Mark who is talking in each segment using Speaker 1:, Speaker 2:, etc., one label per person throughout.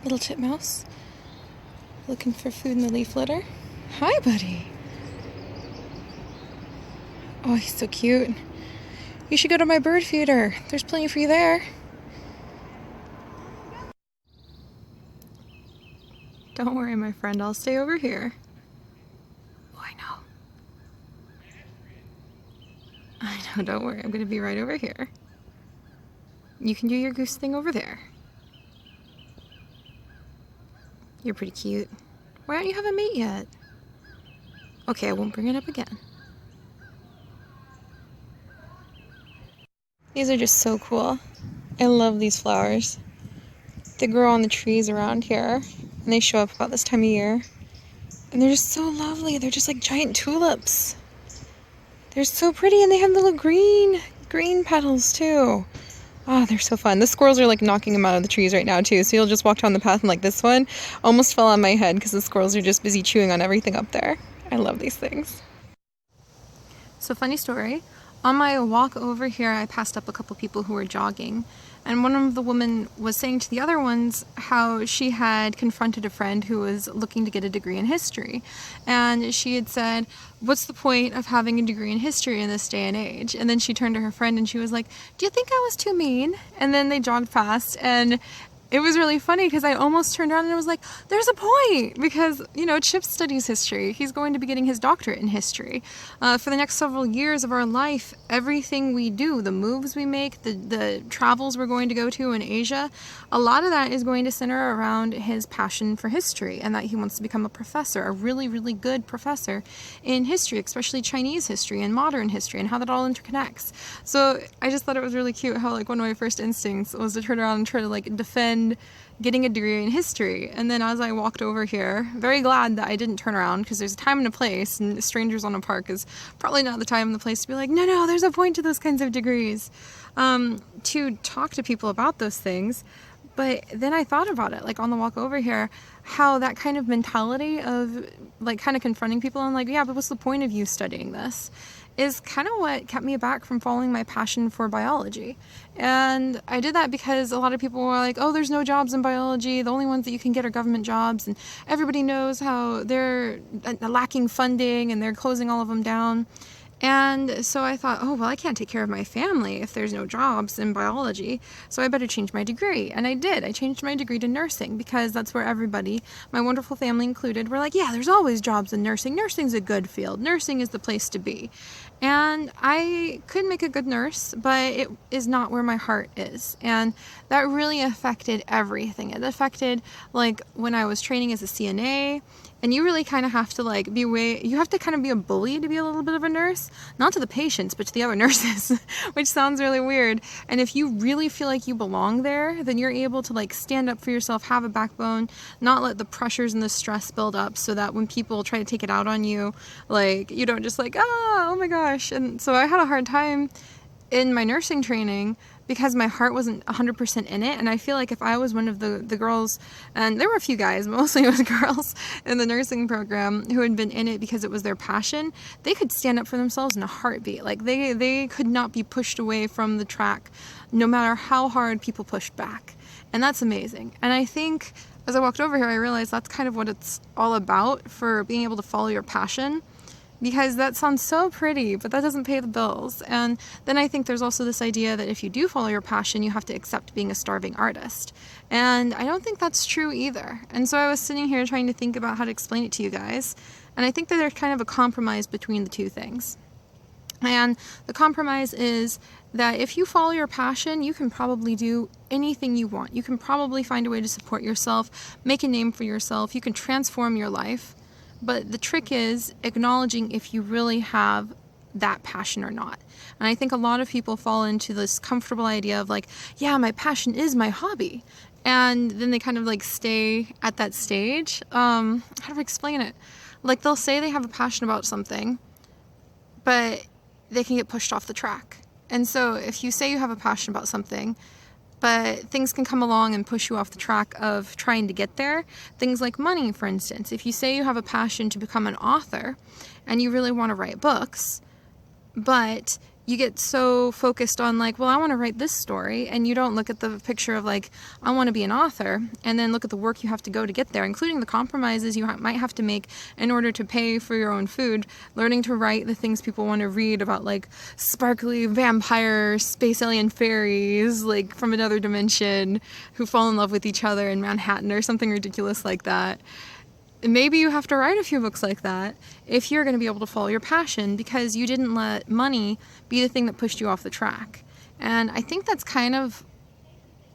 Speaker 1: Little titmouse. Looking for food in the leaf litter. Hi, buddy. Oh, he's so cute. You should go to my bird feeder. There's plenty for you there. Don't worry, my friend. I'll stay over here. Oh, I know. I know, don't worry. I'm going to be right over here. You can do your goose thing over there. You're pretty cute. Why don't you have a mate yet? Okay, I won't bring it up again. These are just so cool. I love these flowers. They grow on the trees around here, and they show up about this time of year. And they're just so lovely. They're just like giant tulips. They're so pretty, and they have little green petals too. Oh, they're so fun. The squirrels are like knocking them out of the trees right now too, so you'll just walk down the path and like this one almost fell on my head because the squirrels are just busy chewing on everything up there. I love these things. So funny story, on my walk over here I passed up a couple people who were jogging, and one of the women was saying to the other ones how she had confronted a friend who was looking to get a degree in history, and she had said, what's the point of having a degree in history in this day and age? And then she turned to her friend and she was like, do you think I was too mean? And then they jogged past, and it was really funny because I almost turned around and I was like, there's a point, because, you know, Chip studies history. He's going to be getting his doctorate in history. For the next several years of our life, everything we do, the moves we make, the travels we're going to go to in Asia, a lot of that is going to center around his passion for history and that he wants to become a professor, a really, really good professor in history, especially Chinese history and modern history and how that all interconnects. So I just thought it was really cute how like one of my first instincts was to turn around and try to like defend getting a degree in history. And then as I walked over here, very glad that I didn't turn around, because there's a time and a place, and strangers on a park is probably not the time and the place to be like, no, there's a point to those kinds of degrees, to talk to people about those things. But then I thought about it, like on the walk over here, how that kind of mentality of like kind of confronting people and like, yeah, but what's the point of you studying this, is kind of what kept me back from following my passion for biology. And I did that because a lot of people were like, oh, there's no jobs in biology, the only ones that you can get are government jobs, and everybody knows how they're lacking funding and they're closing all of them down. And so I thought, oh, well, I can't take care of my family if there's no jobs in biology, so I better change my degree. And I did. I changed my degree to nursing because that's where everybody, my wonderful family included, were like, yeah, there's always jobs in nursing. Nursing's a good field. Nursing is the place to be. And I could make a good nurse, but it is not where my heart is. And that really affected everything. It affected, like, when I was training as a CNA, and you really kind of have to like you have to kind of be a bully to be a little bit of a nurse, not to the patients, but to the other nurses, which sounds really weird. And if you really feel like you belong there, then you're able to like stand up for yourself, have a backbone, not let the pressures and the stress build up, so that when people try to take it out on you, like you don't just like, oh my gosh. And so I had a hard time in my nursing training because my heart wasn't 100% in it. And I feel like if I was one of the girls, and there were a few guys, mostly it was girls in the nursing program who had been in it because it was their passion, they could stand up for themselves in a heartbeat. Like they could not be pushed away from the track no matter how hard people pushed back. And that's amazing. And I think as I walked over here, I realized that's kind of what it's all about, for being able to follow your passion. Because that sounds so pretty, but that doesn't pay the bills. And then I think there's also this idea that if you do follow your passion, you have to accept being a starving artist. And I don't think that's true either. And so I was sitting here trying to think about how to explain it to you guys. And I think that there's kind of a compromise between the two things. And the compromise is that if you follow your passion, you can probably do anything you want. You can probably find a way to support yourself, make a name for yourself. You can transform your life. But the trick is acknowledging if you really have that passion or not. And I think a lot of people fall into this comfortable idea of like, yeah, my passion is my hobby. And then they kind of like stay at that stage. How do I explain it? Like they'll say they have a passion about something, but they can get pushed off the track. And so if you say you have a passion about something, but things can come along and push you off the track of trying to get there. Things like money, for instance. If you say you have a passion to become an author and you really want to write books, but you get so focused on like, well, I want to write this story, and you don't look at the picture of like, I want to be an author, and then look at the work you have to go to get there, including the compromises you might have to make in order to pay for your own food, learning to write the things people want to read about, like sparkly vampires, space alien fairies, like from another dimension, who fall in love with each other in Manhattan or something ridiculous like that. Maybe you have to write a few books like that if you're going to be able to follow your passion, because you didn't let money be the thing that pushed you off the track. And I think that's kind of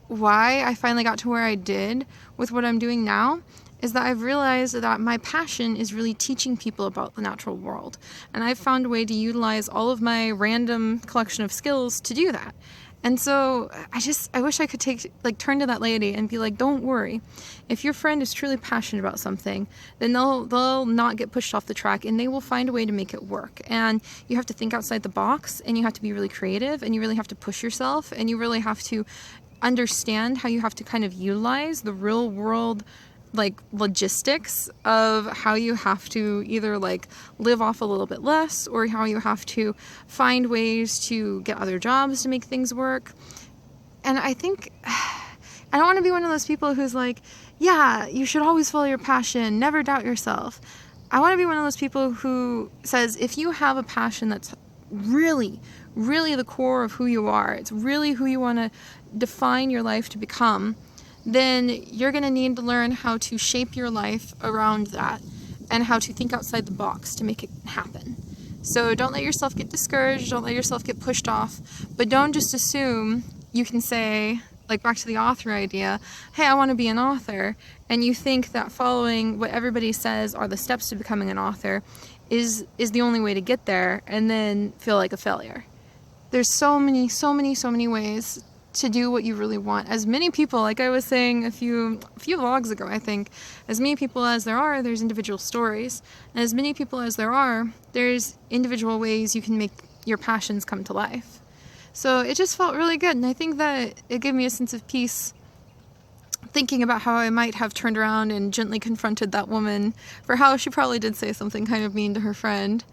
Speaker 1: why I finally got to where I did with what I'm doing now, is that I've realized that my passion is really teaching people about the natural world. And I've found a way to utilize all of my random collection of skills to do that. And so I wish I could turn to that lady and be like, don't worry. If your friend is truly passionate about something, then they'll not get pushed off the track, and they will find a way to make it work. And you have to think outside the box, and you have to be really creative, and you really have to push yourself, and you really have to understand how you have to kind of utilize the real world like logistics of how you have to either like live off a little bit less, or how you have to find ways to get other jobs to make things work. And I think I don't want to be one of those people who's like, yeah, you should always follow your passion, never doubt yourself. I want to be one of those people who says, if you have a passion that's really, really the core of who you are, it's really who you want to define your life to become, then you're going to need to learn how to shape your life around that, and how to think outside the box to make it happen. So don't let yourself get discouraged, don't let yourself get pushed off, but don't just assume you can say, like back to the author idea, hey, I want to be an author, and you think that following what everybody says are the steps to becoming an author is the only way to get there, and then feel like a failure. There's so many ways to do what you really want. As many people, like I was saying a few vlogs ago, I think, as many people as there are, there's individual stories. And as many people as there are, there's individual ways you can make your passions come to life. So it just felt really good, and I think that it gave me a sense of peace thinking about how I might have turned around and gently confronted that woman for how she probably did say something kind of mean to her friend.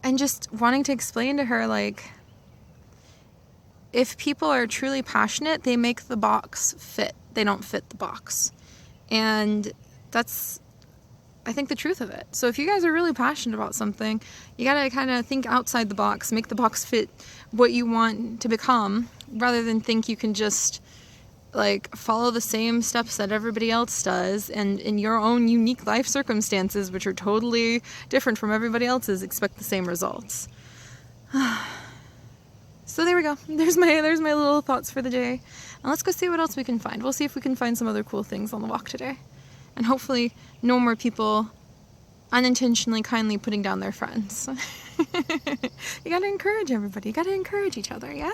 Speaker 1: And just wanting to explain to her, like, if people are truly passionate, they make the box fit. They don't fit the box. And that's, I think, the truth of it. So if you guys are really passionate about something, you gotta kind of think outside the box, make the box fit what you want to become, rather than think you can just like follow the same steps that everybody else does, and in your own unique life circumstances, which are totally different from everybody else's, expect the same results. So there we go. There's my little thoughts for the day. And let's go see what else we can find. We'll see if we can find some other cool things on the walk today. And hopefully no more people unintentionally kindly putting down their friends. You gotta encourage everybody. You gotta encourage each other, yeah?